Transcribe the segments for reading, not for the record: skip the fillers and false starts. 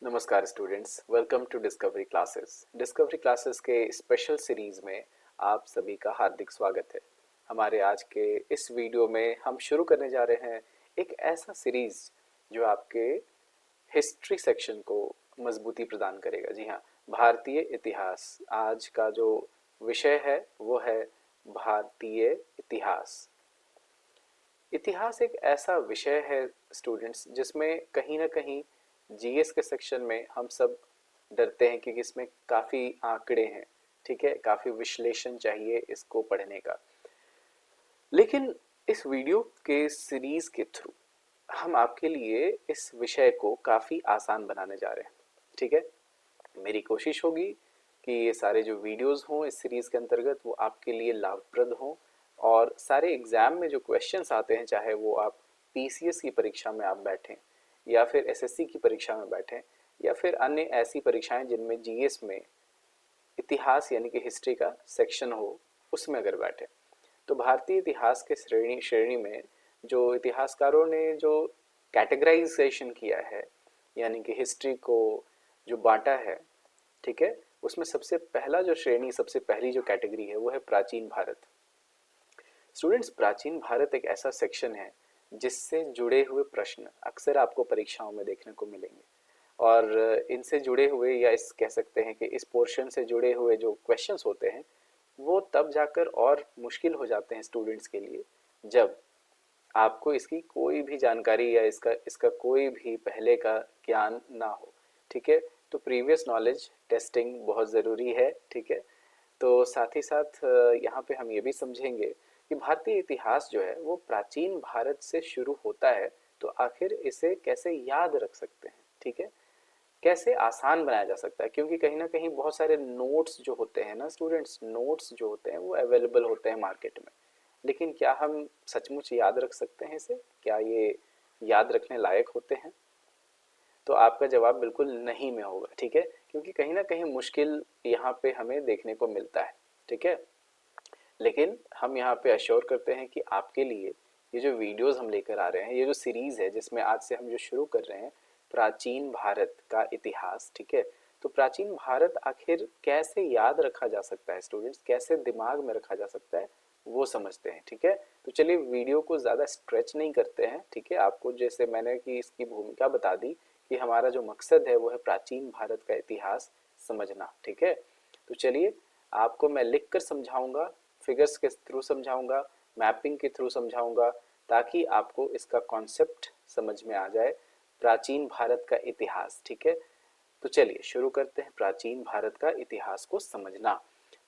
नमस्कार students, welcome to discovery classes. Discovery classes के special series में आप सभी का हार्दिक स्वागत है। हमारे आज के इस वीडियो में हम शुरू करने जा रहे हैं एक ऐसा सीरीज जो आपके हिस्ट्री सेक्शन को मजबूती प्रदान करेगा। जी हाँ, भारतीय इतिहास। आज का जो विषय है वो है भारतीय इतिहास। इतिहास एक ऐसा विषय है स्टूडेंट्स जिसमें कहीं ना कहीं जीएस के सेक्शन में हम सब डरते हैं क्योंकि इसमें काफ़ी आंकड़े हैं, ठीक है, काफ़ी विश्लेषण चाहिए इसको पढ़ने का। लेकिन इस वीडियो के सीरीज के थ्रू हम आपके लिए इस विषय को काफ़ी आसान बनाने जा रहे हैं, ठीक है। मेरी कोशिश होगी कि ये सारे जो वीडियोस हों इस सीरीज़ के अंतर्गत वो आपके लिए लाभप्रद हों और सारे एग्ज़ाम में जो क्वेश्चंस आते हैं, चाहे वो आप पीसीएस की परीक्षा में आप बैठें या फिर एसएससी की परीक्षा में बैठें या फिर अन्य ऐसी परीक्षाएं जिनमें जीएस में इतिहास यानी कि हिस्ट्री का सेक्शन हो, उसमें अगर बैठे तो भारतीय इतिहास के श्रेणी में जो इतिहासकारों ने जो कैटेगराइजेशन किया है यानी कि हिस्ट्री को जो बांटा है, ठीक है, उसमें सबसे पहला जो श्रेणी, सबसे पहली जो कैटेगरी है वो है प्राचीन भारत। स्टूडेंट्स, प्राचीन भारत एक ऐसा सेक्शन है जिससे जुड़े हुए प्रश्न अक्सर आपको परीक्षाओं में देखने को मिलेंगे और इनसे जुड़े हुए या इस कह सकते हैं कि इस पोर्शन से जुड़े हुए जो क्वेश्चंस होते हैं वो तब जाकर और मुश्किल हो जाते हैं स्टूडेंट्स के लिए जब आपको इसकी कोई भी जानकारी या इसका कोई भी पहले का ज्ञान ना हो, ठीक है। तो प्रीवियस नॉलेज टेस्टिंग बहुत ज़रूरी है, ठीक है। तो साथ ही साथ यहाँ पे हम ये भी समझेंगे कि भारतीय इतिहास जो है वो प्राचीन भारत से शुरू होता है, तो आखिर इसे कैसे याद रख सकते हैं, ठीक है, कैसे आसान बनाया जा सकता है। क्योंकि कहीं ना कहीं बहुत सारे नोट्स जो होते हैं ना स्टूडेंट्स, नोट्स जो होते हैं वो अवेलेबल होते हैं मार्केट में, लेकिन क्या हम सचमुच याद रख सकते हैं इसे? क्या ये याद रखने लायक होते हैं? तो आपका जवाब बिल्कुल नहीं में होगा, ठीक है, क्योंकि कहीं ना कहीं मुश्किल यहाँ पे हमें देखने को मिलता है, ठीक है। लेकिन हम यहाँ पे अश्योर करते हैं कि आपके लिए ये जो वीडियोस हम लेकर आ रहे हैं, ये जो सीरीज़ है जिसमें आज से हम जो शुरू कर रहे हैं प्राचीन भारत का इतिहास, ठीक है, तो प्राचीन भारत आखिर कैसे याद रखा जा सकता है स्टूडेंट्स, कैसे दिमाग में रखा जा सकता है, वो समझते हैं, ठीक है। तो चलिए वीडियो को ज़्यादा स्ट्रेच नहीं करते हैं, ठीक है। आपको जैसे मैंने कि इसकी भूमिका बता दी कि हमारा जो मकसद है वो है प्राचीन भारत का इतिहास समझना, ठीक है। तो चलिए आपको मैं लिख कर समझाऊंगा, फिगर्स के थ्रू समझाऊंगा, मैपिंग के थ्रू समझाऊंगा, ताकि आपको इसका कॉन्सेप्ट समझ में आ जाए, प्राचीन भारत का इतिहास, ठीक है। तो चलिए शुरू करते हैं प्राचीन भारत का इतिहास को समझना।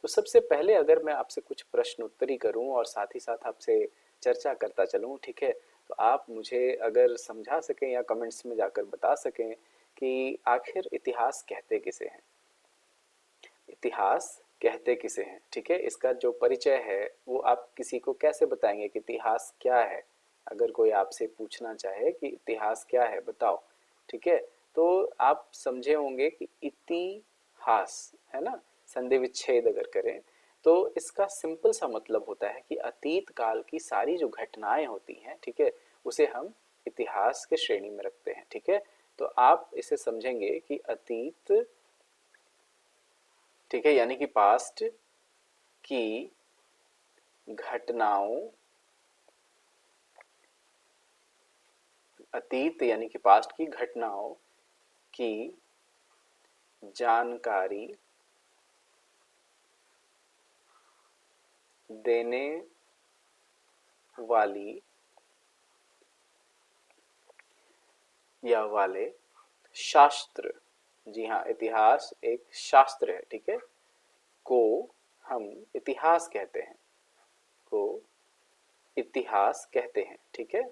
तो सबसे पहले अगर मैं आपसे कुछ प्रश्न उत्तरी करूं और साथ ही साथ आपसे चर्चा करता चलूं, ठीक है, तो आप मुझे अगर समझा सकें या कमेंट्स में जाकर बता सकें कि आखिर इतिहास कहते किसे हैं, इतिहास कहते किसे हैं, ठीक है। इसका जो परिचय है वो आप किसी को कैसे बताएंगे कि इतिहास क्या है? अगर कोई आपसे पूछना चाहे कि इतिहास क्या है बताओ, ठीक है, तो आप समझे होंगे कि इतिहास है ना, संधि विच्छेद अगर करें तो इसका सिंपल सा मतलब होता है कि अतीत काल की सारी जो घटनाएं होती हैं, ठीक है, उसे हम इतिहास के श्रेणी में रखते हैं, ठीक है। तो आप इसे समझेंगे कि अतीत, ठीक है, यानी कि पास्ट की घटनाओं, अतीत यानी कि पास्ट की घटनाओं की जानकारी देने वाली या वाले शास्त्र, जी हाँ, इतिहास एक शास्त्र है, ठीक है, को हम इतिहास कहते हैं, को इतिहास कहते हैं, ठीक है।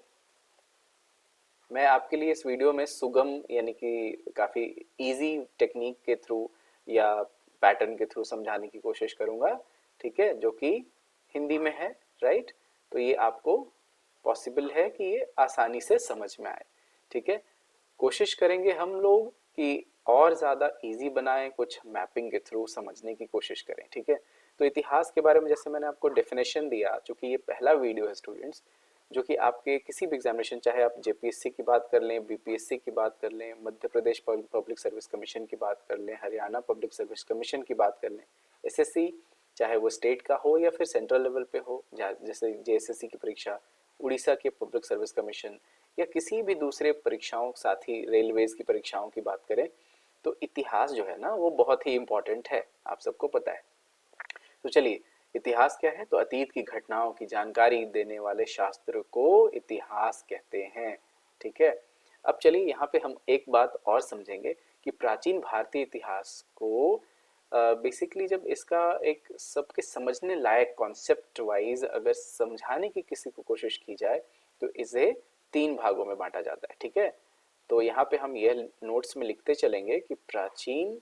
मैं आपके लिए इस वीडियो में सुगम यानी कि काफ़ी इजी टेक्निक के थ्रू या पैटर्न के थ्रू समझाने की कोशिश करूँगा, ठीक है, जो कि हिंदी में है, राइट। तो ये आपको पॉसिबल है कि ये आसानी से समझ में आए, ठीक है। कोशिश करेंगे हम लोग कि और ज़्यादा इजी बनाएं, कुछ मैपिंग के थ्रू समझने की कोशिश करें, ठीक है। तो इतिहास के बारे में जैसे मैंने आपको डेफिनेशन दिया, चूँकि ये पहला वीडियो है स्टूडेंट्स, जो कि आपके किसी भी एग्जामिनेशन, चाहे आप जेपीएससी की बात कर लें, बीपीएससी की बात कर लें, Madhya Pradesh public service commission की बात कर लें, हरियाणा पब्लिक सर्विस कमीशन की बात कर लें, एसएससी चाहे वो स्टेट का हो या फिर सेंट्रल लेवल पे हो, जैसे जेएसएससी की परीक्षा, उड़ीसा के पब्लिक सर्विस कमीशन, या किसी भी दूसरे परीक्षाओं, साथ ही रेलवेज की परीक्षाओं की बात करें, तो इतिहास जो है ना वो बहुत ही इम्पोर्टेंट है, आप सबको पता है। तो चलिए, इतिहास क्या है? तो अतीत की घटनाओं की जानकारी देने वाले शास्त्र को इतिहास कहते हैं। ठीक है, अब चलिए यहाँ पे हम एक बात और समझेंगे कि प्राचीन भारतीय इतिहास को बेसिकली जब इसका एक सबके समझने लायक कॉन्सेप्ट वाइज अगर समझाने की किसी को कोशिश की जाए तो इसे 3 भागों में बांटा जाता है। ठीक है, तो यहाँ पे हम यह नोट्स में लिखते चलेंगे कि प्राचीन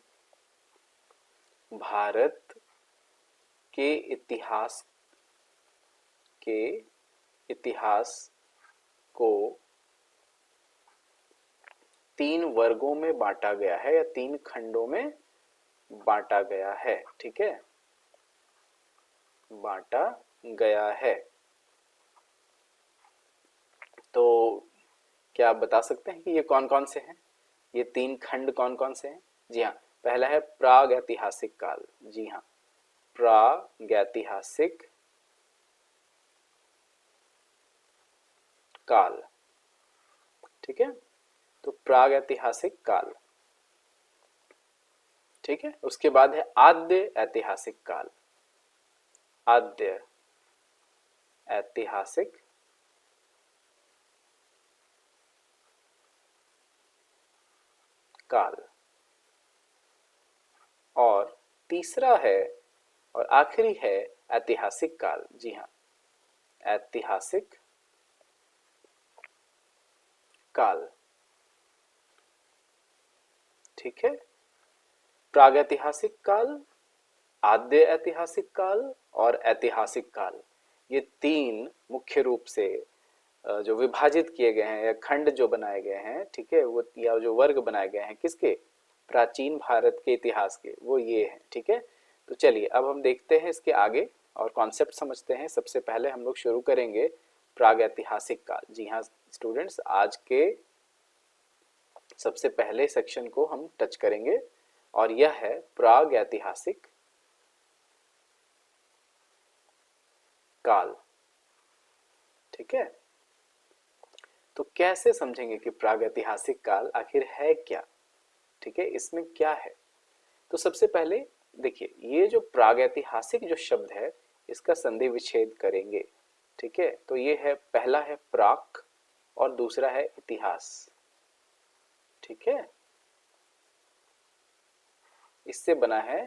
भारत के इतिहास को 3 वर्गों में बांटा गया है या 3 खंडों में बांटा गया है। ठीक है, बांटा गया है। तो क्या आप बता सकते हैं कि ये कौन कौन से हैं? ये 3 खंड कौन कौन से हैं? जी हाँ, पहला है प्राग ऐतिहासिक काल। जी हाँ, प्रागैतिहासिक काल। ठीक है, तो प्रागैतिहासिक काल। ठीक है, उसके बाद है आद्य ऐतिहासिक काल। आद्य ऐतिहासिक काल। और तीसरा है और आखिरी है ऐतिहासिक काल। जी हाँ, ऐतिहासिक काल। ठीक है, प्रागैतिहासिक काल, आद्य ऐतिहासिक काल और ऐतिहासिक काल, ये 3 मुख्य रूप से जो विभाजित किए गए हैं या खंड जो बनाए गए हैं, ठीक है, वो या जो वर्ग बनाए गए हैं किसके? प्राचीन भारत के इतिहास के, वो ये हैं। ठीक है, तो चलिए अब हम देखते हैं इसके आगे और कॉन्सेप्ट समझते हैं। सबसे पहले हम लोग शुरू करेंगे प्रागैतिहासिक काल। जी हाँ स्टूडेंट्स, आज के सबसे पहले सेक्शन को हम टच करेंगे और यह है प्रागैतिहासिक काल। ठीक है, तो कैसे समझेंगे कि प्रागैतिहासिक काल आखिर है क्या? ठीक है, इसमें क्या है? तो सबसे पहले देखिए, ये जो प्रागैतिहासिक जो शब्द है इसका संधि विच्छेद करेंगे। ठीक है, तो ये है, पहला है प्राक और दूसरा है इतिहास। ठीक है, इससे बना है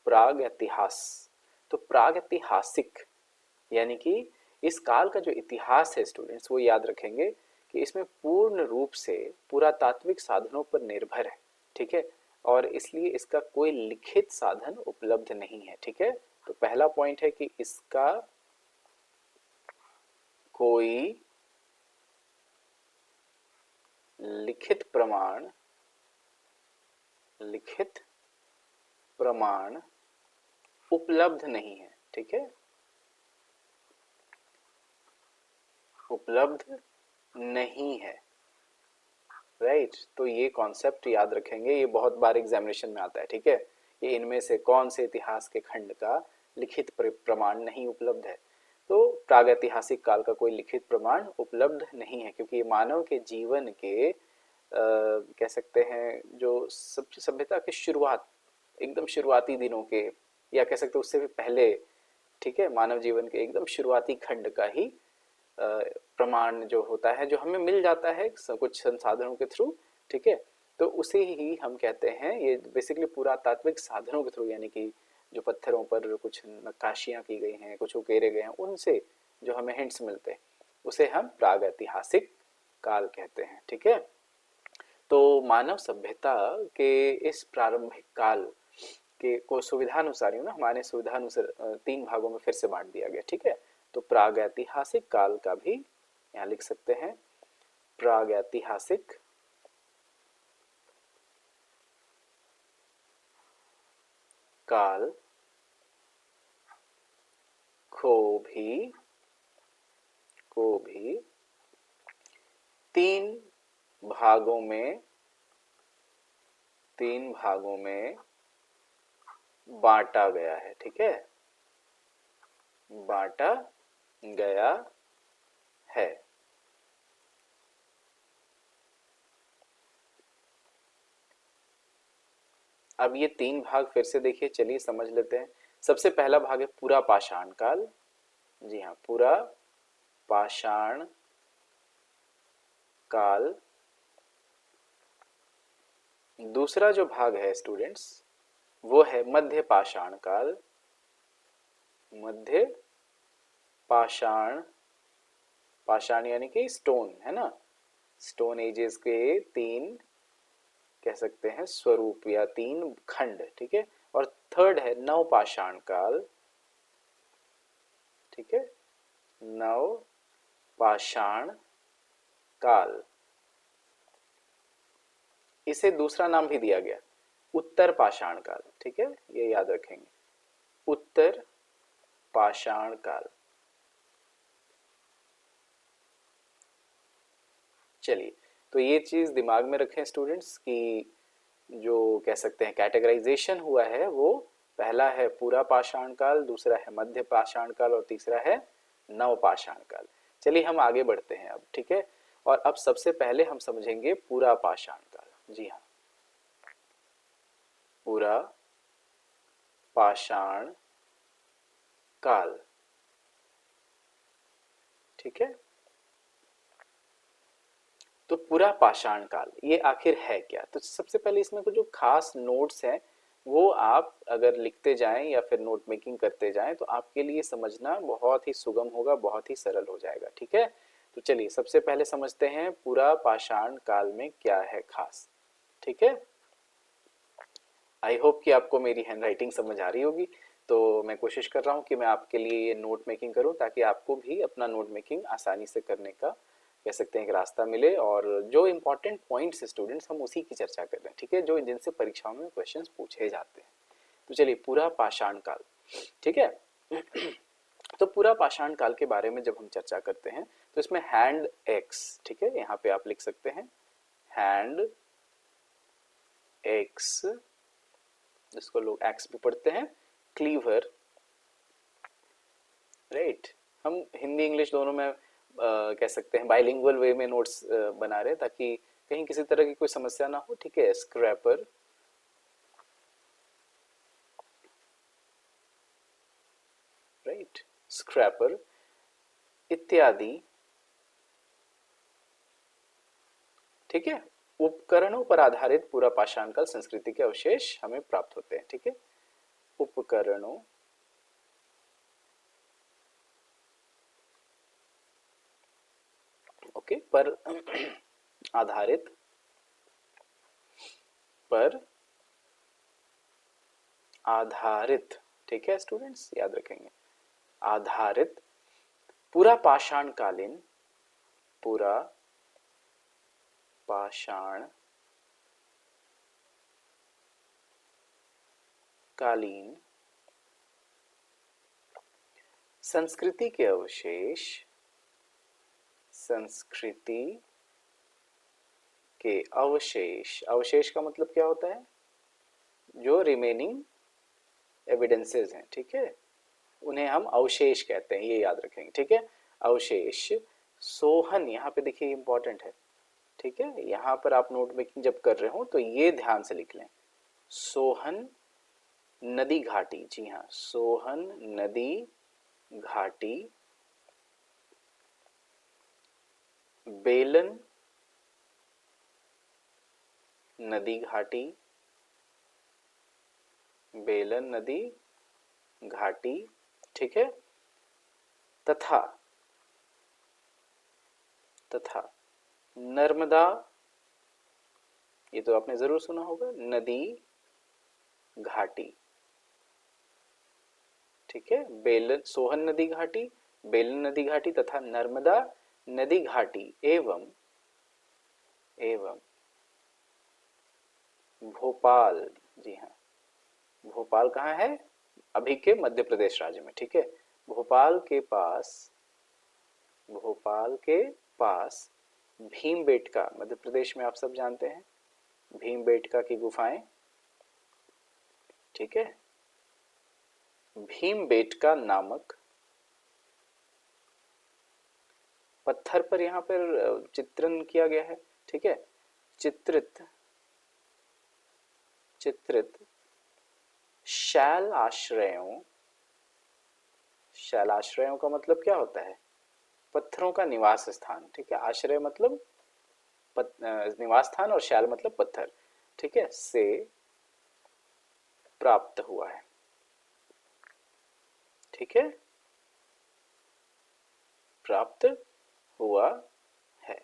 प्रागैतिहास। तो प्रागैतिहासिक यानी कि इस काल का जो इतिहास है स्टूडेंट्स, वो याद रखेंगे कि इसमें पूर्ण रूप से पुरातात्विक साधनों पर निर्भर है। ठीक है, और इसलिए इसका कोई लिखित साधन उपलब्ध नहीं है। ठीक है, तो पहला पॉइंट है कि इसका कोई लिखित प्रमाण उपलब्ध नहीं है। ठीक है, उपलब्ध नहीं है। राइट, तो ये कॉन्सेप्ट याद रखेंगे, ये बहुत बार एग्जामिनेशन में आता है। ठीक है, ये इनमें से कौन से इतिहास के खंड का लिखित प्रमाण नहीं उपलब्ध है? तो प्रागैतिहासिक काल का कोई लिखित प्रमाण उपलब्ध नहीं है, क्योंकि ये मानव के जीवन के कह सकते हैं जो सभ्यता की शुरुआत, एकदम शुरुआती दिनों के, या कह सकते हैं उससे भी पहले, ठीक है, मानव जीवन के एकदम शुरुआती खंड का ही प्रमाण जो होता है, जो हमें मिल जाता है कुछ संसाधनों के थ्रू। ठीक है, तो उसे ही हम कहते हैं, ये बेसिकली पुरातात्विक साधनों के थ्रू, यानी कि जो पत्थरों पर कुछ नक्काशियां की गई हैं, कुछ उकेरे गए हैं, उनसे जो हमें हिंट्स मिलते हैं उसे हम प्रागैतिहासिक काल कहते हैं। ठीक है, तो मानव सभ्यता के इस प्रारंभिक काल के को सुविधानुसार ना, हमारे सुविधानुसार 3 भागों में फिर से बांट दिया गया। ठीक है, तो प्रागैतिहासिक काल का भी यहाँ लिख सकते हैं, प्रागैतिहासिक काल को को भी तीन भागों में बांटा गया है। ठीक है, बांटा गया है। अब ये तीन भाग फिर से देखिए, चलिए समझ लेते हैं। सबसे पहला भाग है पूरा पाषाण काल। जी हाँ, पूरा पाषाण काल। दूसरा जो भाग है स्टूडेंट्स, वो है मध्य पाषाण काल। मध्य पाषाण, पाषाण यानी कि स्टोन है ना, स्टोन एजेस के तीन कह सकते हैं स्वरूप या तीन खंड। ठीक है, और थर्ड है नव पाषाण काल। ठीक है, नव पाषाण काल। इसे दूसरा नाम भी दिया गया, उत्तर पाषाण काल। ठीक है, ये याद रखेंगे, उत्तर पाषाण काल। चलिए, तो ये चीज दिमाग में रखें स्टूडेंट्स कि जो कह सकते हैं कैटेगराइजेशन हुआ है, वो पहला है पूरा पाषाण काल, दूसरा है मध्य पाषाण काल और तीसरा है नव पाषाण काल। चलिए हम आगे बढ़ते हैं अब। ठीक है, और अब सबसे पहले हम समझेंगे पूरा पाषाण काल। जी हाँ, पूरा पाषाण काल। ठीक है, तो पूरा पाषाण काल ये आखिर है क्या? तो सबसे पहले इसमें कुछ जो खास नोट्स हैं वो आप अगर लिखते जाएं या फिर नोट मेकिंग करते जाएं तो आपके लिए समझना बहुत ही सुगम होगा, बहुत ही सरल हो जाएगा। ठीक है, तो चलिए सबसे पहले समझते हैं पूरा पाषाण काल में क्या है खास। ठीक है, आई होप कि आपको मेरी हैंडराइटिंग समझ आ रही होगी। तो मैं कोशिश कर रहा हूँ कि मैं आपके लिए ये नोट मेकिंग करूँ ताकि आपको भी अपना नोट मेकिंग आसानी से करने का कह सकते हैं एक रास्ता मिले, और जो इंपॉर्टेंट पॉइंट्स स्टूडेंट्स हम उसी की चर्चा कर रहे हैं। ठीक है, जो जिनसे परीक्षाओं में क्वेश्चंस पूछे जाते हैं। तो चलिए पूरा पाषाण काल। ठीक है, तो पूरा पाषाण काल के बारे में जब हम चर्चा करते हैं तो इसमें हैंड एक्स, ठीक है, यहाँ पे आप लिख सकते हैं हैंड एक्स, जिसको लोग एक्स भी पढ़ते हैं, क्लीवर, राइट। हम हिंदी इंग्लिश दोनों में कह सकते हैं बाइलिंगुअल वे में नोट्स बना रहे हैं ताकि कहीं किसी तरह की कोई समस्या ना हो। ठीक है, स्क्रैपर, राइट, स्क्रैपर इत्यादि। ठीक है, उपकरणों पर आधारित पूरा पाषाण काल संस्कृति के अवशेष हमें प्राप्त होते हैं। ठीक है, उपकरणों ओके पर आधारित, पर आधारित। ठीक है स्टूडेंट्स, याद रखेंगे, आधारित पूरा पाषाण कालीन, पूरा पाषाण कालीन संस्कृति के अवशेष, संस्कृति के अवशेष, अवशेष का मतलब क्या होता है? जो रिमेनिंग एविडेंसेस हैं। ठीक है, उन्हें हम अवशेष कहते हैं, ये याद रखेंगे। ठीक है, अवशेष सोहन, यहाँ पे देखिए इंपॉर्टेंट है। ठीक है, यहाँ पर आप नोट मेकिंग जब कर रहे हो तो ये ध्यान से लिख लें, सोहन नदी घाटी। जी हाँ, सोहन नदी घाटी, बेलन नदी घाटी, बेलन नदी घाटी। ठीक है, तथा तथा नर्मदा, ये तो आपने जरूर सुना होगा, नदी घाटी। ठीक है, बेलन सोहन नदी घाटी, बेलन नदी घाटी तथा नर्मदा नदी घाटी एवं एवं भोपाल। जी हाँ, भोपाल कहाँ है? अभी के मध्य प्रदेश राज्य में। ठीक है, भोपाल के पास भोपाल के पास भीमबेटका, मध्य प्रदेश में आप सब जानते हैं भीमबेटका की गुफाएं, ठीक है। भीमबेटका नामक पत्थर पर यहाँ पर चित्रण किया गया है, ठीक है। चित्रित चित्रित शैलाश्रयों, शैलाश्रयों का मतलब क्या होता है? पत्थरों का निवास स्थान, ठीक है। आश्रय मतलब निवास स्थान और शैल मतलब पत्थर, ठीक है, से प्राप्त हुआ है, ठीक है, प्राप्त हुआ है।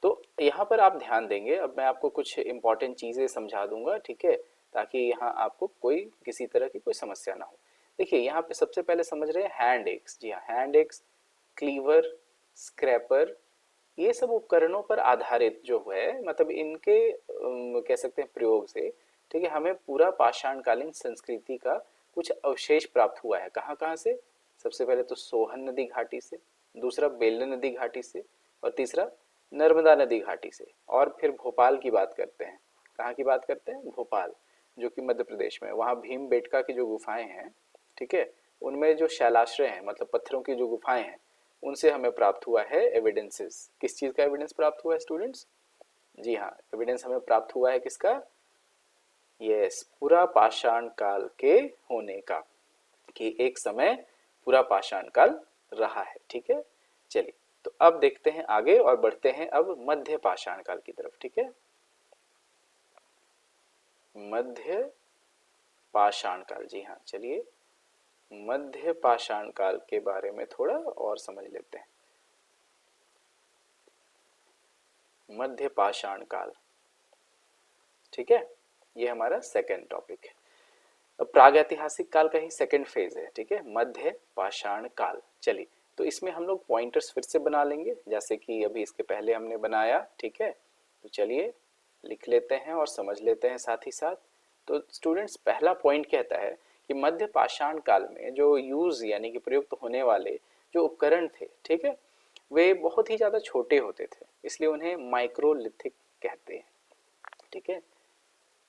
तो यहाँ पर आप ध्यान देंगे, अब मैं आपको कुछ इंपॉर्टेंट चीजें समझा दूंगा, ठीक है, ताकि यहाँ आपको कोई किसी तरह की कोई समस्या ना हो। देखिए यहाँ पे सबसे पहले समझ रहे हैं हैंड एक्स, जी हाँ, हैंड एक्स, क्लीवर, स्क्रैपर, ये सब उपकरणों पर आधारित जो है, मतलब इनके कह सकते हैं प्रयोग से, ठीक है, हमें पूरा पाषाणकालीन संस्कृति का कुछ अवशेष प्राप्त हुआ है। कहाँ कहाँ से? सबसे पहले तो सोहन नदी घाटी से, दूसरा बेलन नदी घाटी से, और तीसरा नर्मदा नदी घाटी से। और फिर भोपाल की बात करते हैं। कहाँ की बात करते हैं? भोपाल, जो कि मध्य प्रदेश में, वहाँ भीमबेटका की जो गुफाएं हैं, ठीक है, उनमें जो शैलाश्रय हैं, मतलब पत्थरों की जो गुफाएं हैं, उनसे हमें प्राप्त हुआ है एविडेंसेस। किस चीज़ का एविडेंस प्राप्त हुआ है स्टूडेंट्स? जी हाँ, एविडेंस हमें प्राप्त हुआ है किसका? यस, पूरा पाषाण काल के होने का, कि एक समय पूरा पाषाण काल रहा है, ठीक है। चलिए, तो अब देखते हैं आगे और बढ़ते हैं अब मध्य पाषाण काल की तरफ, ठीक है। मध्य पाषाण काल, जी हाँ, चलिए मध्य पाषाण काल के बारे में थोड़ा और समझ लेते हैं। मध्य पाषाण काल, ठीक है, ये हमारा सेकंड टॉपिक है। अब प्रागैतिहासिक काल का ही सेकंड फेज है, ठीक है, मध्य पाषाण काल। चलिए, तो इसमें हम लोग पॉइंटर्स फिर से बना लेंगे, जैसे कि अभी इसके पहले हमने बनाया, ठीक है। तो चलिए लिख लेते हैं और समझ लेते हैं साथ ही साथ। तो स्टूडेंट्स, पहला पॉइंट कहता है कि मध्य पाषाण काल में जो यूज यानी कि प्रयुक्त होने वाले जो उपकरण थे, ठीक है, वे बहुत ही ज़्यादा छोटे होते थे, इसलिए उन्हें माइक्रोलिथिक कहते हैं, ठीक है।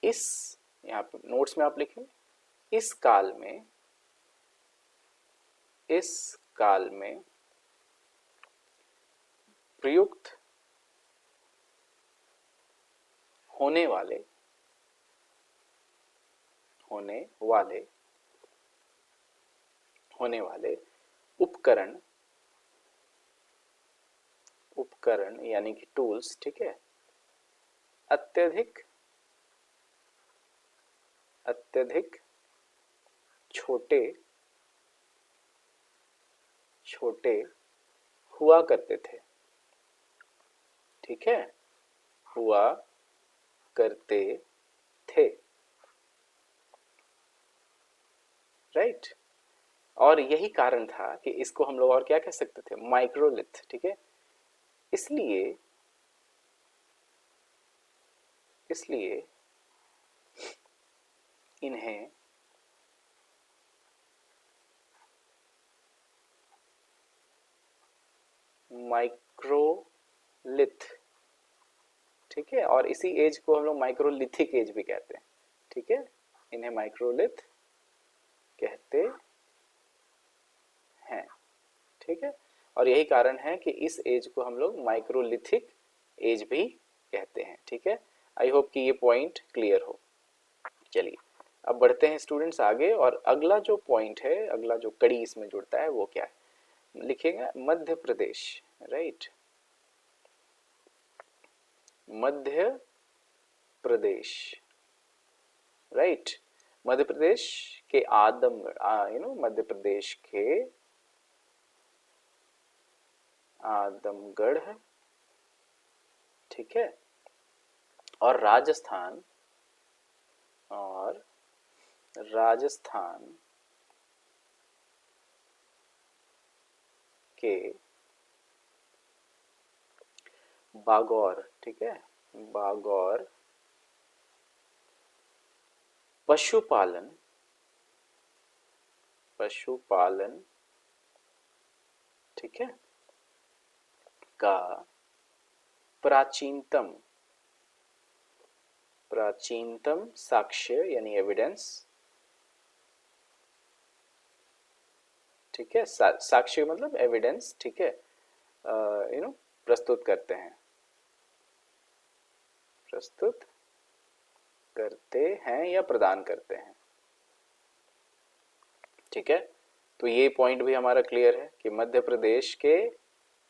इस, यहाँ पे नोट्स में आप लिखें, इस काल में, इस काल में प्रयुक्त होने वाले, होने वाले, होने वाले उपकरण, उपकरण यानी कि टूल्स, ठीक है, अत्यधिक, अत्यधिक छोटे, छोटे हुआ करते थे, ठीक है, हुआ करते थे, राइट। और यही कारण था कि इसको हम लोग और क्या कह सकते थे? माइक्रोलिथ, ठीक है। इसलिए, इसलिए इन्हें माइक्रोलिथ, ठीक है, और इसी एज को हम लोग माइक्रोलिथिक एज भी कहते हैं, ठीक है, इन्हें माइक्रोलिथ कहते हैं, ठीक है। और यही कारण है कि इस एज को हम लोग माइक्रोलिथिक एज भी कहते हैं, ठीक है। आई होप कि ये पॉइंट क्लियर हो। चलिए, अब बढ़ते हैं स्टूडेंट्स आगे, और अगला जो पॉइंट है, अगला जो कड़ी इसमें जुड़ता है वो क्या है? लिखेंगे मध्य प्रदेश, राइट, मध्य प्रदेश, राइट, मध्य प्रदेश के आदमगढ़, मध्य प्रदेश के आदमगढ़, ठीक है, और राजस्थान, और राजस्थान के बागौर, ठीक है, बागौर पशुपालन, पशुपालन, ठीक है, का प्राचीनतम साक्ष्य यानी एविडेंस, ठीक है, साक्ष्य मतलब एविडेंस, ठीक है, प्रस्तुत करते हैं या प्रदान करते हैं, ठीक है। तो ये पॉइंट भी हमारा क्लियर है कि मध्य प्रदेश के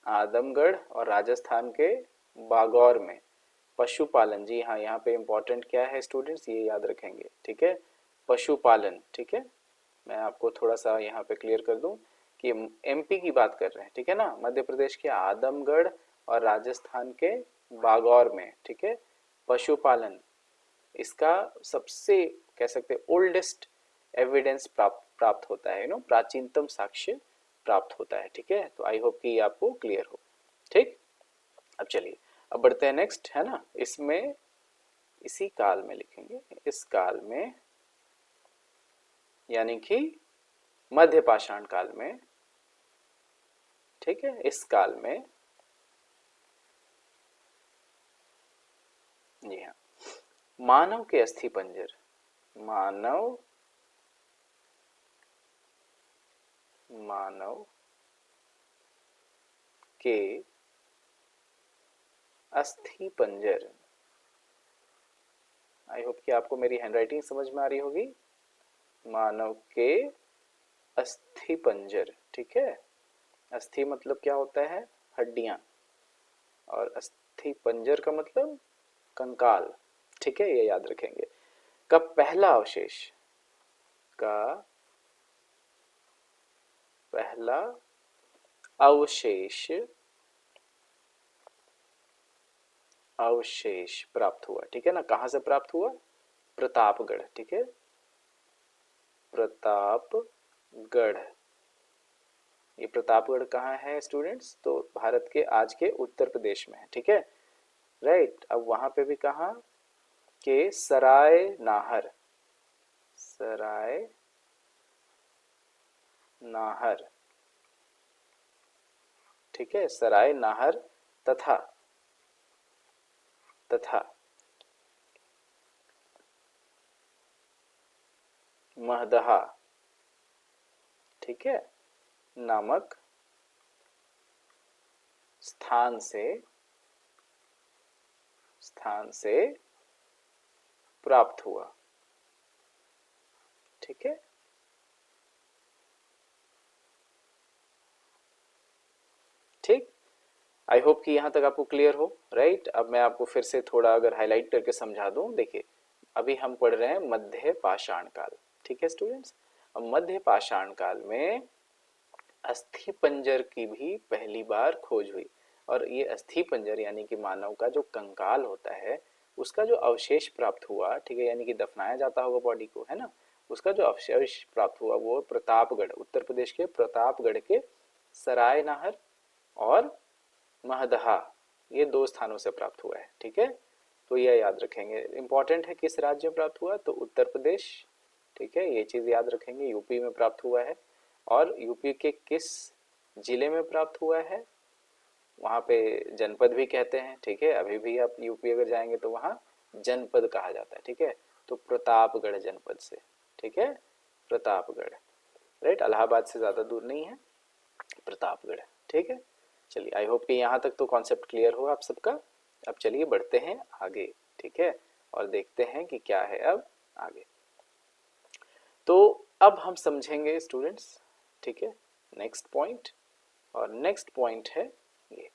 आदमगढ़ और राजस्थान के बागौर में पशुपालन, जी हाँ, यहाँ पे इम्पोर्टेंट क्या है स्टूडेंट्स, ये याद रखेंगे, ठीक है, पशुपालन, ठीक है। मैं आपको थोड़ा सा यहाँ पे क्लियर कर दूं कि एमपी की बात कर रहे हैं, ठीक है ना, मध्य प्रदेश के आदमगढ़ और राजस्थान के बागौर में, ठीक है, पशुपालन, इसका सबसे कह सकते हैं ओल्डेस्ट एविडेंस प्राप्त होता है, प्राचीनतम साक्ष्य प्राप्त होता है, ठीक है। तो आई होप कि आपको क्लियर हो, ठीक। अब चलिए, अब बढ़ते हैं नेक्स्ट, है ना, इसमें इसी काल में लिखेंगे, इस काल में यानी कि मध्य पाषाण काल में, ठीक है, इस काल में, जी हाँ, मानव के अस्थिपंजर, मानव के अस्थिपंजर, आई होप कि आपको मेरी हैंडराइटिंग समझ में आ रही होगी, मानव के अस्थिपंजर, ठीक है, अस्थि मतलब क्या होता है, हड्डियां, और अस्थि पंजर का मतलब कंकाल, ठीक है, ये याद रखेंगे। का पहला अवशेष, का पहला अवशेष प्राप्त हुआ, ठीक है ना, कहां से प्राप्त हुआ, प्रतापगढ़, ठीक है, प्रतापगढ़। ये प्रतापगढ़ कहाँ है स्टूडेंट्स, तो भारत के आज के उत्तर प्रदेश में है, ठीक है, राइट। अब वहां पे भी कहा के सराय नाहर, ठीक है, सराय नाहर तथा महदहा, ठीक है, नामक स्थान से प्राप्त हुआ, ठीक है। ठीक, आई होप कि यहां तक आपको क्लियर हो, राइट। अब मैं आपको फिर से थोड़ा अगर हाईलाइट करके समझा दूं, देखिए अभी हम पढ़ रहे हैं मध्य पाषाण काल, ठीक है स्टूडेंट्स। अब मध्य पाषाण काल में अस्थि पंजर की भी पहली बार खोज हुई, और ये अस्थि पंजर यानी कि मानव का जो कंकाल होता है उसका जो अवशेष प्राप्त हुआ, ठीक है, यानी कि दफनाया जाता होगा बॉडी को, है ना, उसका जो अवशेष प्राप्त हुआ वो प्रतापगढ़, उत्तर प्रदेश के प्रतापगढ़ के सराय नाहर और महदहा, ये दो स्थानों से प्राप्त हुआ है, ठीक है। तो यह याद रखेंगे, इंपॉर्टेंट है किस राज्य में प्राप्त हुआ, तो उत्तर प्रदेश, ठीक है, ये चीज याद रखेंगे, यूपी में प्राप्त हुआ है, और यूपी के किस जिले में प्राप्त हुआ है, वहां पे जनपद भी कहते हैं, ठीक है, अभी भी आप यूपी अगर जाएंगे तो वहां जनपद कहा जाता है, ठीक है, तो प्रतापगढ़ जनपद से, ठीक है, प्रतापगढ़, राइट, इलाहाबाद से ज्यादा दूर नहीं है, प्रतापगढ़, ठीक है। चलिए, आई होप कि यहाँ तक तो कॉन्सेप्ट क्लियर हो आप सबका। अब चलिए बढ़ते हैं आगे, ठीक है, और देखते हैं कि क्या है अब आगे। तो अब हम समझेंगे स्टूडेंट्स, ठीक है, नेक्स्ट पॉइंट, और नेक्स्ट पॉइंट है ये,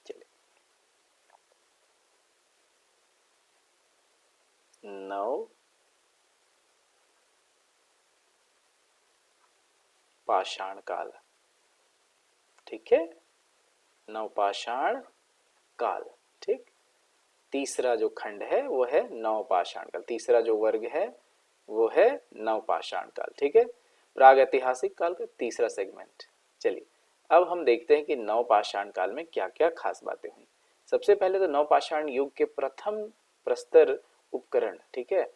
चलिए, नव पाषाण काल, ठीक है, नवपाषाण काल, ठीक, तीसरा जो खंड है वो है नवपाषाण काल, तीसरा जो वर्ग है वो है नवपाषाण काल, ठीक है, प्राग ऐतिहासिक काल का तीसरा सेगमेंट। चलिए, अब हम देखते हैं कि नवपाषाण काल में क्या क्या खास बातें हुई। सबसे पहले तो नवपाषाण युग के प्रथम प्रस्तर उपकरण, ठीक है,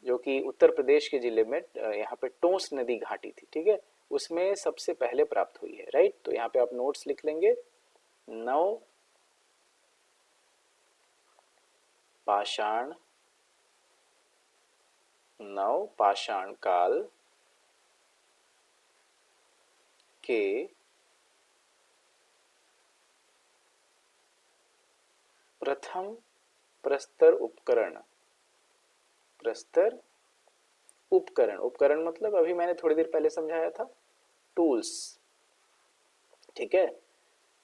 जो कि उत्तर प्रदेश के जिले में यहाँ पे टोंस नदी घाटी थी, ठीक है, उसमें सबसे पहले प्राप्त हुई है, राइट। तो यहाँ पे आप नोट्स लिख लेंगे, नव पाषाण काल के प्रथम प्रस्तर उपकरण मतलब अभी मैंने थोड़ी देर पहले समझाया था, टूल्स। ठीक है,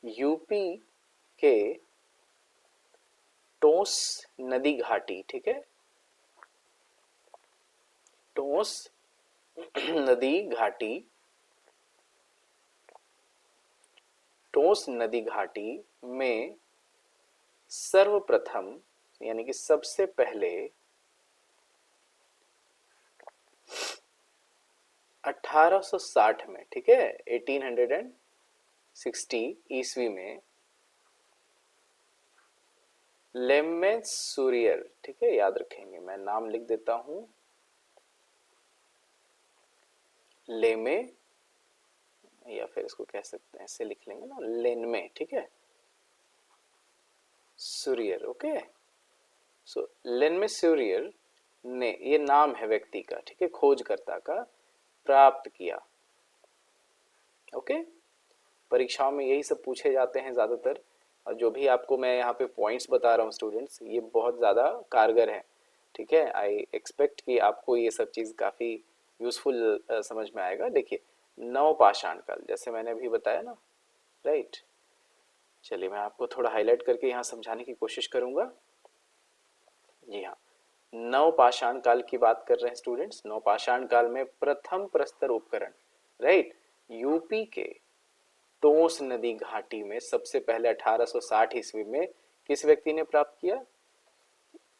यूपी के टोंस नदी घाटी, ठीक है, टोंस नदी घाटी में सर्वप्रथम यानी कि सबसे पहले 1860 में, ठीक है, 1860 ईस्वी में लेमेसुरियर, ठीक है, याद रखेंगे, मैं नाम लिख देता हूं, लेमे, या फिर इसको कह सकते हैं, ऐसे लिख लेंगे ना, लेनमे, ठीक है, सुरियर, ओके। सो लेनमेसुरियर ने, ये नाम है व्यक्ति का, ठीक है, खोजकर्ता का, प्राप्त किया। ओके, परीक्षाओं में यही सब पूछे जाते हैं ज़्यादातर, और जो भी आपको मैं यहाँ पे पॉइंट्स बता रहा हूँ स्टूडेंट्स, ये बहुत ज़्यादा कारगर है, ठीक है। आई एक्सपेक्ट कि आपको ये सब चीज़ काफ़ी यूज़फुल समझ में आएगा। देखिए, नवपाषाण काल, जैसे मैंने अभी बताया ना, राइट। चलिए मैं आपको थोड़ा हाईलाइट करके यहाँ समझाने की कोशिश करूँगा। जी हाँ, नवपाषाण काल की बात कर रहे हैं स्टूडेंट्स। नवपाषाण काल में प्रथम प्रस्तर उपकरण, राइट, यूपी के टोंस नदी घाटी में सबसे पहले 1860 ईस्वी में किस व्यक्ति ने प्राप्त किया?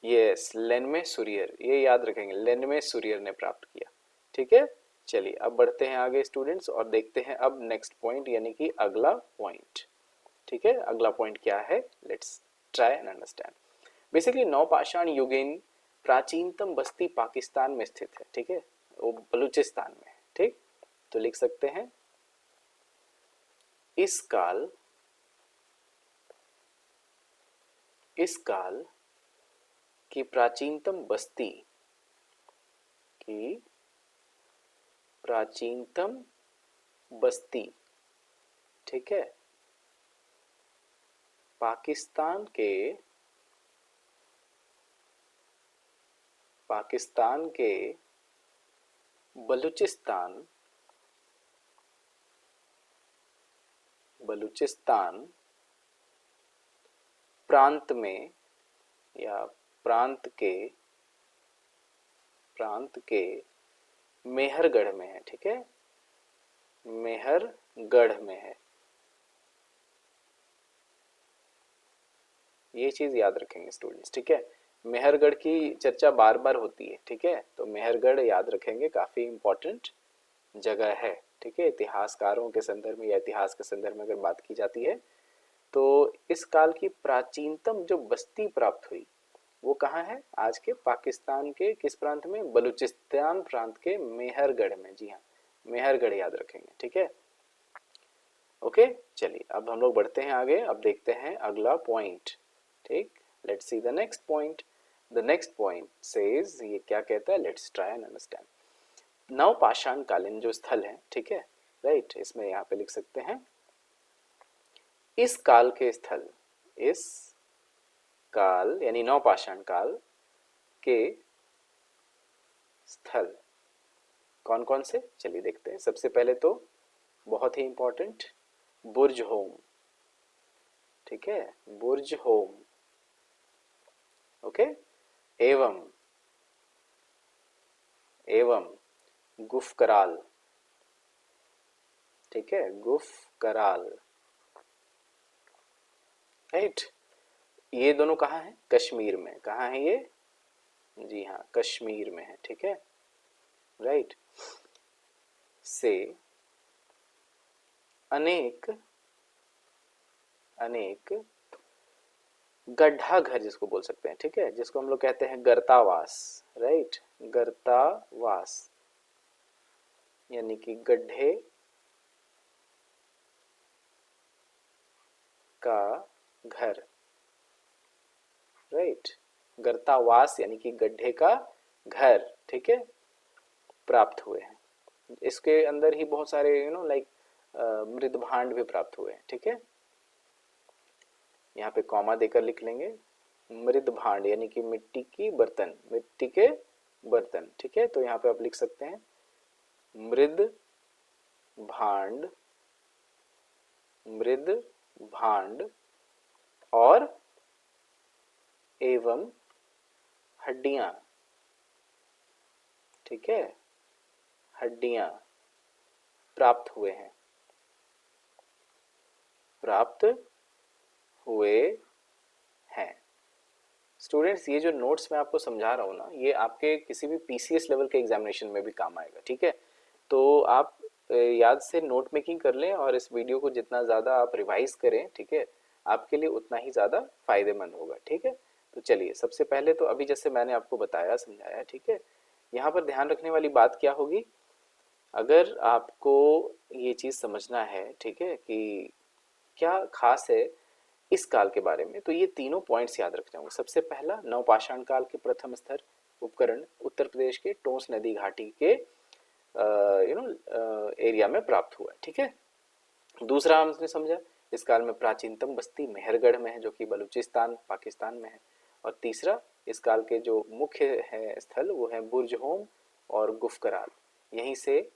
यस, लेनमेसुरियर, ये याद रखेंगे, लेनमेसुरियर ने प्राप्त किया। ठीक है, चलिए अब बढ़ते हैं आगे स्टूडेंट्स और देखते हैं अब नेक्स्ट पॉइंट यानी कि अगला पॉइंट। ठीक है, अगला पॉइंट क्या है, let's try and understand. Basically नवपाषाण युगीन प्राचीनतम बस्ती पाकिस्तान में स्थित है, ठीक है, वो बलूचिस्तान में, ठीक। तो लिख सकते हैं इस काल की प्राचीनतम बस्ती, ठीक है, पाकिस्तान के बलूचिस्तान प्रांत में या प्रांत के मेहरगढ़ में है, ठीक है, मेहरगढ़ में है। ये चीज याद रखेंगे स्टूडेंट्स, ठीक है। मेहरगढ़ की चर्चा बार बार होती है, ठीक है, तो मेहरगढ़ याद रखेंगे, काफी इंपॉर्टेंट जगह है, ठीक है, इतिहासकारों के संदर्भ में या इतिहास के संदर्भ में अगर बात की जाती है तो इस काल की प्राचीनतम जो बस्ती प्राप्त हुई वो कहाँ है? आज के पाकिस्तान के किस प्रांत में? बलूचिस्तान प्रांत के मेहरगढ़ में। जी हाँ, मेहरगढ़ याद रखेंगे, ठीक है, ओके। चलिए अब हम लोग बढ़ते हैं आगे, अब देखते हैं अगला पॉइंट, ठीक। Let's see the next point. The next point says, ये क्या कहता है, लेट्स ट्राई एंड अंडरस्टैंड। नवपाषाण कालीन जो स्थल है, ठीक है, राइट, इसमें यहाँ पे लिख सकते हैं इस काल के स्थल, इस काल यानी नवपाषाण काल के स्थल कौन कौन से, चलिए देखते हैं। सबसे पहले तो बहुत ही इंपॉर्टेंट बुर्ज होम, ठीक है, बुर्ज होम, ओके, एवं गुफ कराल, ठीक है, गुफ कराल, राइट। ये दोनों कहाँ है? कश्मीर में। कहाँ है ये? जी हाँ, कश्मीर में है, ठीक है, राइट। से अनेक गड्ढा घर जिसको बोल सकते हैं, ठीक है, जिसको हम लोग कहते हैं गर्तावास, राइट, गर्तावास यानी कि गड्ढे का घर, राइट, गर्तावास यानी कि गड्ढे का घर, ठीक है, प्राप्त हुए हैं। इसके अंदर ही बहुत सारे लाइक मृद भांड भी प्राप्त हुए हैं, ठीक है। यहाँ पे कॉमा देकर लिख लेंगे, मृद भांड यानी कि मिट्टी की बर्तन, मिट्टी के बर्तन, ठीक है। तो यहाँ पे आप लिख सकते हैं मृद भांड, मृद भांड और एवं हड्डियां, ठीक है, हड्डियां प्राप्त हुए हैं, प्राप्त हुए हैं। स्टूडेंट्स, ये जो नोट्स मैं आपको समझा रहा हूँ ना, ये आपके किसी भी पीसीएस लेवल के एग्जामिनेशन में भी काम आएगा, ठीक है। तो आप याद से नोट मेकिंग कर लें और इस वीडियो को जितना ज़्यादा आप रिवाइज करें, ठीक है, आपके लिए उतना ही ज़्यादा फायदेमंद होगा, ठीक है। तो चलिए, सबसे पहले तो अभी जैसे मैंने आपको बताया समझाया, ठीक है, यहाँ पर ध्यान रखने वाली बात क्या होगी, अगर आपको ये चीज़ समझना है, ठीक है, कि क्या खास है इस काल के बारे में, तो ये तीनों पॉइंट्स याद रखने होंगे। सबसे पहला, नवपाषाण काल के प्रथम स्तर उपकरण उत्तर प्रदेश के टोंस नदी घाटी के एरिया में प्राप्त हुआ है, ठीक है। दूसरा हमने समझा इस काल में प्राचीनतम बस्ती मेहरगढ़ में है, जो कि बलूचिस्तान पाकिस्तान में है। और तीसरा, इस काल के जो मुख्य है स्थल वो है बुर्जहोम और गुफकराल, यहीं से,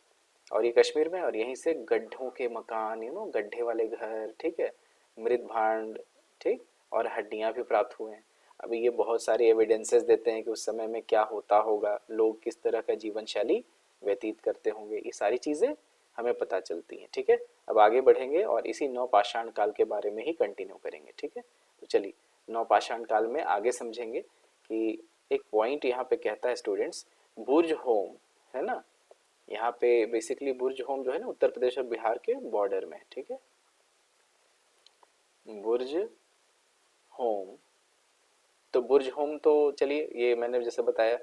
और ये कश्मीर में, और यहीं से गड्ढों के मकान, गड्ढे वाले घर, ठीक है, मृद भांड, ठीक, और हड्डियां भी प्राप्त हुए हैं। अभी ये बहुत सारे एविडेंसेस देते हैं कि उस समय में क्या होता होगा, लोग किस तरह का जीवन शैली व्यतीत करते होंगे, ये सारी चीज़ें हमें पता चलती हैं, ठीक है। अब आगे बढ़ेंगे और इसी नवपाषाण काल के बारे में ही कंटिन्यू करेंगे, ठीक है। तो चलिए, नवपाषाण काल में आगे समझेंगे कि एक पॉइंट यहाँ पे कहता है स्टूडेंट्स, बुर्ज होम, है ना, यहाँ पे बेसिकली बुर्ज होम जो है ना उत्तर प्रदेश और बिहार के बॉर्डर में, ठीक है, बुर्ज होम। तो बुर्ज होम तो चलिए, ये मैंने जैसे बताया,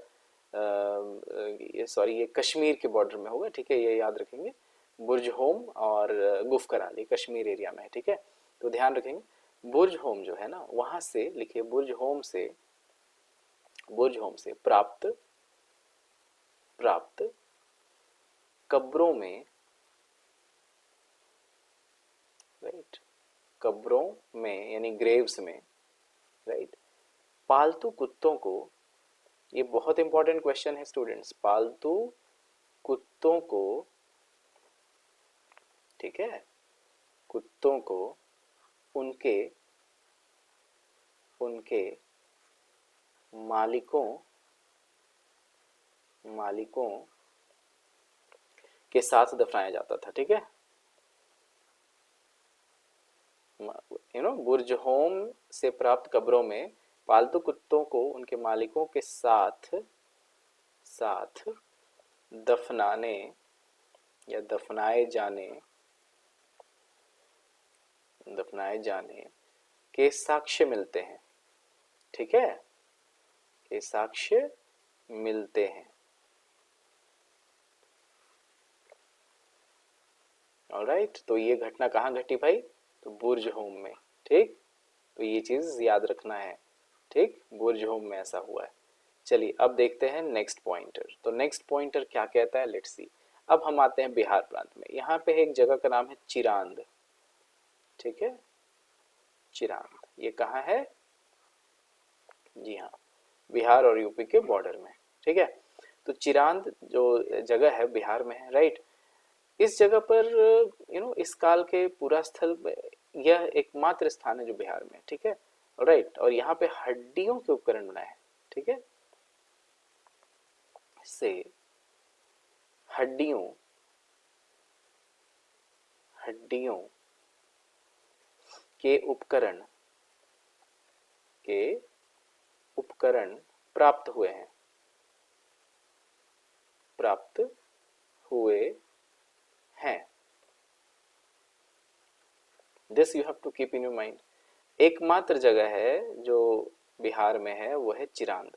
ये सॉरी, ये कश्मीर के बॉर्डर में होगा, ठीक है, ये याद रखेंगे, बुर्ज होम और गुफकराल, ये कश्मीर एरिया में है, ठीक है। तो ध्यान रखेंगे, बुर्ज होम जो है ना, वहां से लिखिए, बुर्ज होम से, बुर्ज होम से प्राप्त, प्राप्त कब्रों में, राइट, कब्रों में यानी ग्रेव्स में, राइट, पालतू कुत्तों को, ये बहुत इंपॉर्टेंट क्वेश्चन है स्टूडेंट्स, पालतू कुत्तों को, ठीक है, कुत्तों को उनके, उनके मालिकों, मालिकों के साथ दफनाया जाता था, ठीक है। बुर्ज होम से प्राप्त कब्रों में पालतू कुत्तों को उनके मालिकों के साथ, साथ दफनाने या दफनाए जाने, दफनाए जाने के साक्ष्य मिलते हैं, ठीक है, के साक्ष्य मिलते हैं। ऑलराइट, तो ये घटना कहाँ घटी भाई, तो बुर्ज होम में, ठीक। तो ये चीज याद रखना है, ठीक, बुर्ज होम में ऐसा हुआ है। चलिए, अब देखते हैं नेक्स्ट पॉइंटर। तो नेक्स्ट पॉइंटर क्या कहता है, लेट्स सी। अब हम आते हैं बिहार प्रांत में, यहाँ पे एक जगह का नाम है चिरांद, ठीक है, चिरांद, ये कहाँ है, जी हाँ, बिहार और यूपी के बॉर्डर में, ठीक है। तो चिरांद जो जगह है बिहार में है, राइट। इस जगह पर इस काल के पूरा स्थल, यह एकमात्र स्थान है जो बिहार में, ठीक है, राइट। और यहाँ पे हड्डियों के उपकरण बनाए हैं, ठीक है, से हड्डियों, हड्डियों के उपकरण, के उपकरण प्राप्त हुए हैं, प्राप्त हुए हैं। This you have to keep in your mind. एकमात्र जगह है जो बिहार में है वो है चिरांद,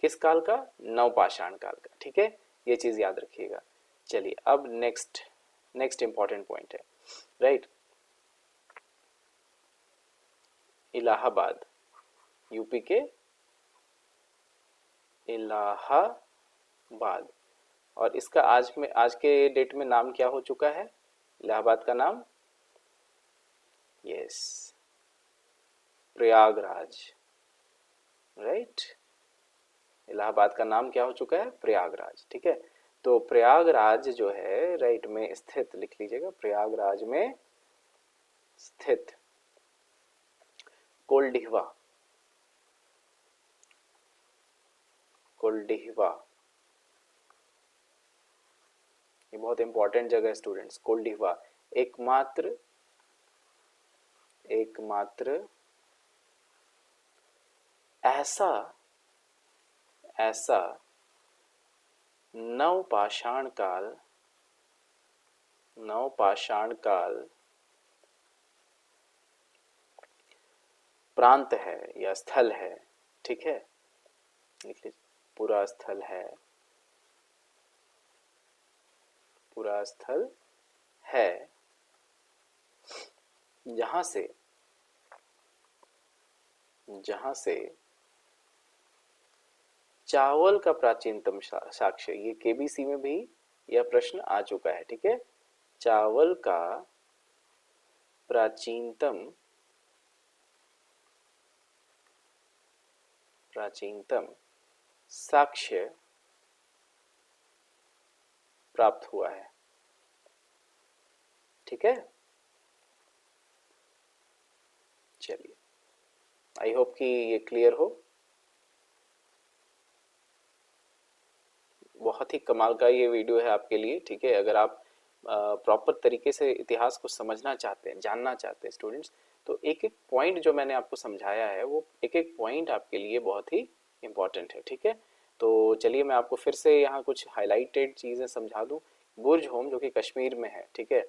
किस काल का, नवपाषाण काल का, ठीक है, ये चीज याद रखिएगा। चलिए, अब नेक्स्ट इंपॉर्टेंट पॉइंट है, राइट। इलाहाबाद, यूपी के इलाहाबाद। और इसका आज के डेट में नाम क्या हो चुका है इलाहाबाद का नाम? Yes, Prayagraj, right. इलाहाबाद का नाम क्या हो चुका है? प्रयागराज, ठीक है। तो प्रयागराज जो है राइट में स्थित, लिख लीजिएगा, प्रयागराज में स्थित कोल्डिहवा, कोल्डिहवा, ये बहुत इंपॉर्टेंट जगह है स्टूडेंट्स। कोल्डिहवा एकमात्र ऐसा नवपाषाण काल प्रांत है या स्थल है, ठीक है, लिख लीजिए, पूरा स्थल है जहां से चावल का प्राचीनतम साक्ष्य, ये केबीसी में भी यह प्रश्न आ चुका है, ठीक है। चावल का प्राचीनतम साक्ष्य प्राप्त हुआ है, ठीक है। चलिए, आई होप कि ये क्लियर हो। बहुत ही कमाल का ये वीडियो है आपके लिए, ठीक है। अगर आप प्रॉपर तरीके से इतिहास को समझना चाहते हैं, जानना चाहते हैं स्टूडेंट्स, तो एक एक पॉइंट जो मैंने आपको समझाया है वो एक एक पॉइंट आपके लिए बहुत ही इम्पोर्टेंट है, ठीक है। तो चलिए मैं आपको फिर से यहाँ कुछ हाईलाइटेड चीज़ें समझा दूँ। बुर्ज होम जो कि कश्मीर में है, ठीक है,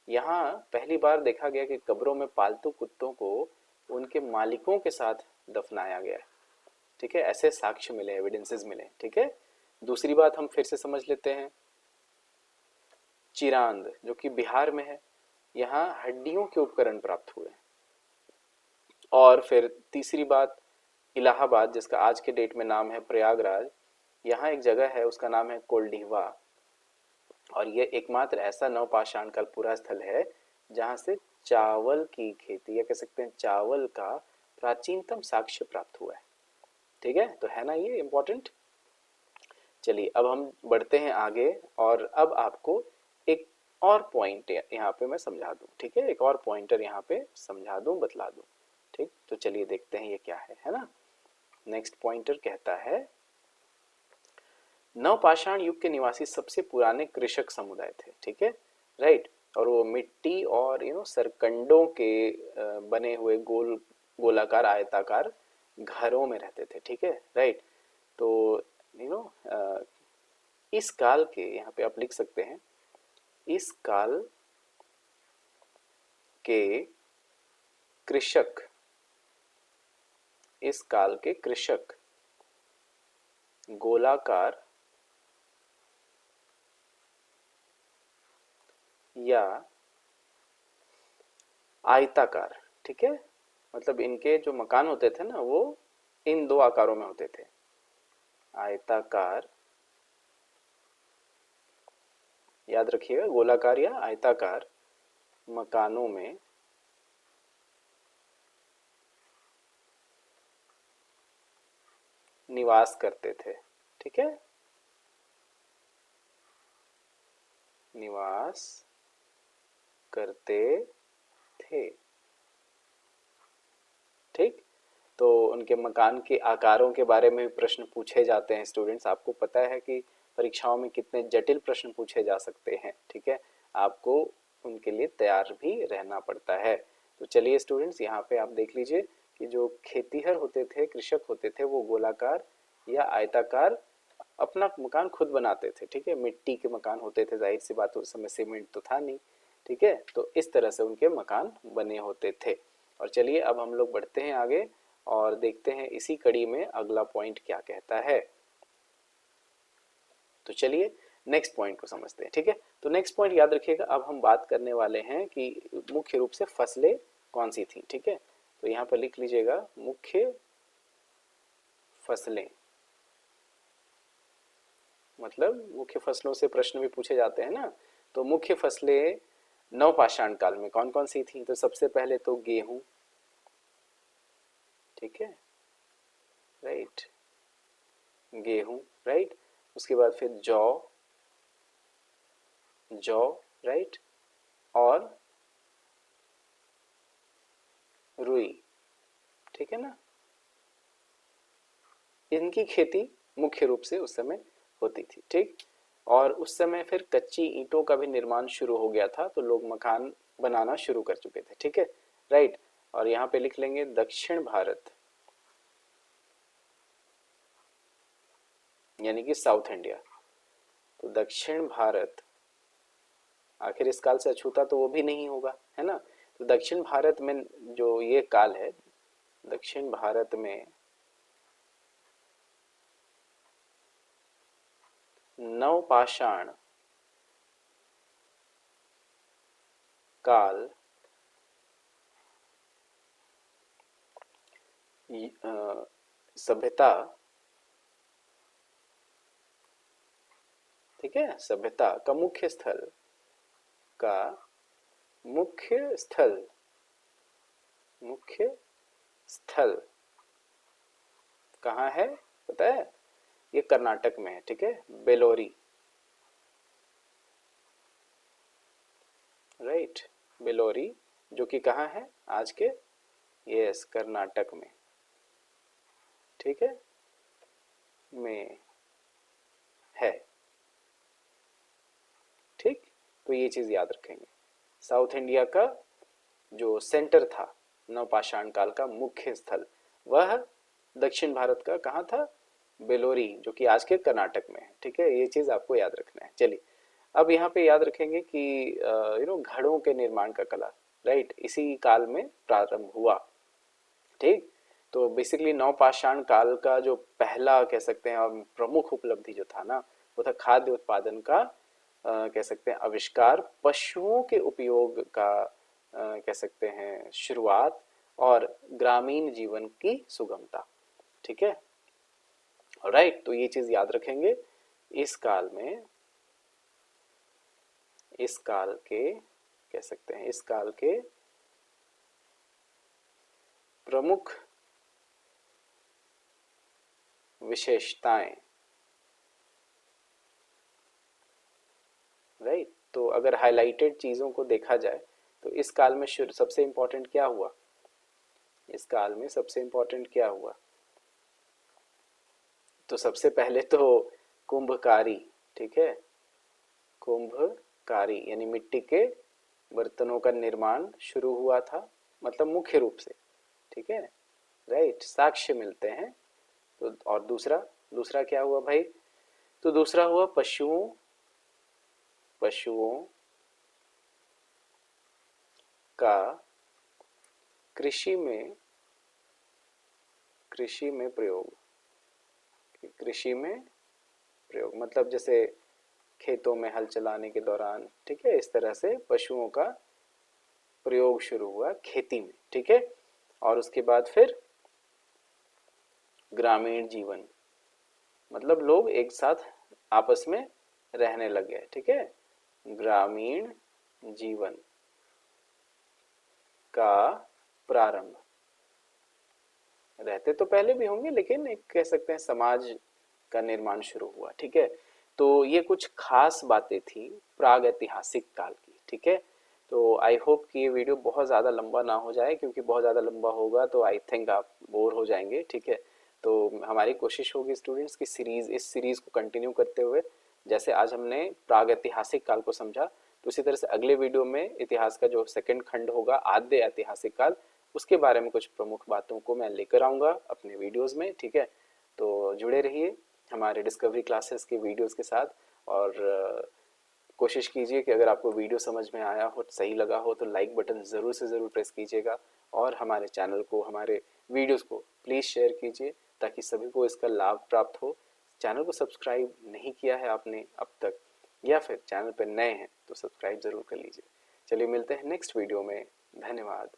यहाँ पहली बार देखा गया कि कब्रों में पालतू कुत्तों को उनके मालिकों के साथ दफनाया गया है, ठीक है। ऐसे साक्ष्य मिले, एविडेंसेस मिले, ठीक है। दूसरी बात हम फिर से समझ लेते हैं, चिरांद जो कि बिहार में है, यहाँ हड्डियों के उपकरण प्राप्त हुए। और फिर तीसरी बात, इलाहाबाद जिसका आज के डेट में नाम है प्रयागराज, यहाँ एक जगह है उसका नाम है कोल्डिहवा, और ये एकमात्र ऐसा नवपाषाण काल पूरा स्थल है जहाँ से चावल की खेती या कह सकते हैं चावल का प्राचीनतम साक्ष्य प्राप्त हुआ है, ठीक है। तो है ना ये इम्पोर्टेंट। चलिए अब हम बढ़ते हैं आगे, और अब आपको एक और पॉइंट यहाँ पे मैं समझा दूँ, ठीक है, एक और पॉइंटर यहाँ पे समझा दूँ, बतला दूँ, ठीक। तो चलिए देखते हैं ये क्या है ना। नेक्स्ट पॉइंटर कहता है, नवपाषाण युग के निवासी सबसे पुराने कृषक समुदाय थे, ठीक है, राइट। और वो मिट्टी और सरकंडों के बने हुए गोलाकार आयताकार घरों में रहते थे, ठीक है, राइट। तो इस काल के, यहाँ पे आप लिख सकते हैं, इस काल के कृषक गोलाकार या आयताकार, ठीक है, मतलब इनके जो मकान होते थे ना वो इन दो आकारों में होते थे, आयताकार, याद रखिएगा, गोलाकार या आयताकार मकानों में निवास करते थे, ठीक है, निवास करते थे, ठीक। तो उनके मकान के आकारों के बारे में भी प्रश्न पूछे जाते हैं स्टूडेंट्स। आपको पता है कि परीक्षाओं में कितने जटिल प्रश्न पूछे जा सकते हैं, ठीक है, आपको उनके लिए तैयार भी रहना पड़ता है। तो चलिए स्टूडेंट्स, यहाँ पे आप देख लीजिए कि जो खेतीहर होते थे, कृषक होते थे, वो गोलाकार या आयताकार अपना मकान खुद बनाते थे, ठीक है, मिट्टी के मकान होते थे, जाहिर सी बात उस समय सीमेंट तो था नहीं, ठीक है। तो इस तरह से उनके मकान बने होते थे। और चलिए अब हम लोग बढ़ते हैं आगे और देखते हैं इसी कड़ी में अगला पॉइंट क्या कहता है। तो चलिए नेक्स्ट पॉइंट को समझते हैं, ठीक है। तो नेक्स्ट पॉइंट याद रखिएगा, अब हम बात करने वाले हैं कि मुख्य रूप से फसलें कौन सी थी, ठीक है। तो यहाँ पर लिख लीजिएगा मुख्य फसलें, मतलब मुख्य फसलों से प्रश्न भी पूछे जाते हैं ना। तो मुख्य फसलें नवपाषाण काल में कौन कौन सी थी? तो सबसे पहले तो गेहूं, ठीक है, राइट, गेहूं, राइट। उसके बाद फिर जौ, जौ, राइट, और रुई, ठीक है ना। इनकी खेती मुख्य रूप से उस समय होती थी, ठीक। और उस समय फिर कच्ची ईंटों का भी निर्माण शुरू हो गया था, तो लोग मकान बनाना शुरू कर चुके थे, ठीक है, राइट। और यहाँ पे लिख लेंगे दक्षिण भारत, यानी कि साउथ इंडिया। तो दक्षिण भारत, आखिर इस काल से अछूता तो वो भी नहीं होगा, है ना। तो दक्षिण भारत में जो ये काल है, दक्षिण भारत में नवपाषाण काल सभ्यता, ठीक है, सभ्यता का मुख्य स्थल, का मुख्य स्थल, मुख्य स्थल कहाँ है पता है? ये कर्नाटक में है, ठीक है, बेलोरी, राइट, बेलोरी, जो कि कहाँ है आज के, यस, कर्नाटक में, ठीक है, में है, ठीक। तो ये चीज याद रखेंगे, साउथ इंडिया का जो सेंटर था नवपाषाण काल का मुख्य स्थल, वह दक्षिण भारत का कहाँ था? बेलोरी, जो कि आज के कर्नाटक में है, ठीक है। ये चीज आपको याद रखना है। चलिए, अब यहाँ पे याद रखेंगे कि घड़ों के निर्माण का कला, राइट, इसी काल में प्रारंभ हुआ, ठीक। तो बेसिकली नवपाषाण काल का जो पहला कह सकते हैं और प्रमुख उपलब्धि जो था ना, वो था खाद्य उत्पादन का कह सकते हैं आविष्कार, पशुओं के उपयोग का कह सकते हैं शुरुआत, और ग्रामीण जीवन की सुगमता, ठीक है, राइट। तो ये चीज याद रखेंगे। इस काल में, इस काल के कह सकते हैं, इस काल के प्रमुख विशेषताएं, राइट। तो अगर हाइलाइटेड चीजों को देखा जाए तो इस काल में सबसे इंपॉर्टेंट क्या हुआ? इस काल में सबसे इंपॉर्टेंट क्या हुआ? तो सबसे पहले तो कुंभकारी, ठीक है, कुंभकारी यानी मिट्टी के बर्तनों का निर्माण शुरू हुआ था, मतलब मुख्य रूप से, ठीक है, राइट, साक्ष्य मिलते हैं। तो और दूसरा, दूसरा क्या हुआ भाई? तो दूसरा हुआ पशुओं, पशुओं का कृषि में, कृषि में प्रयोग, कृषि में प्रयोग मतलब जैसे खेतों में हल चलाने के दौरान, ठीक है, इस तरह से पशुओं का प्रयोग शुरू हुआ खेती में, ठीक है। और उसके बाद फिर ग्रामीण जीवन, मतलब लोग एक साथ आपस में रहने लग गए, ठीक है, ग्रामीण जीवन का प्रारंभ, रहते तो पहले भी होंगे लेकिन एक कह सकते हैं समाज का निर्माण शुरू हुआ, ठीक है। तो ये कुछ खास बातें थी प्राग ऐतिहासिक काल की, ठीक है। तो आई होप कि ये वीडियो बहुत ज़्यादा लंबा ना हो जाए, क्योंकि बहुत ज़्यादा लंबा होगा तो आई थिंक आप बोर हो जाएंगे, ठीक है। तो हमारी कोशिश होगी स्टूडेंट्स की सीरीज़, इस सीरीज़ को कंटिन्यू करते हुए, जैसे आज हमने प्राग ऐतिहासिक काल को समझा, तो उसी तरह से अगले वीडियो में इतिहास का जो सेकंड खंड होगा आद्य ऐतिहासिक काल, उसके बारे में कुछ प्रमुख बातों को मैं लेकर आऊँगा अपने वीडियोज़ में, ठीक है। तो जुड़े रहिए हमारे डिस्कवरी क्लासेस के वीडियोज़ के साथ, और कोशिश कीजिए कि अगर आपको वीडियो समझ में आया हो, सही लगा हो, तो लाइक बटन ज़रूर से ज़रूर प्रेस कीजिएगा, और हमारे चैनल को, हमारे वीडियोज़ को प्लीज़ शेयर कीजिए ताकि सभी को इसका लाभ प्राप्त हो। चैनल को सब्सक्राइब नहीं किया है आपने अब तक, या फिर चैनल पर नए हैं तो सब्सक्राइब ज़रूर कर लीजिए। चलिए मिलते हैं नेक्स्ट वीडियो में, धन्यवाद।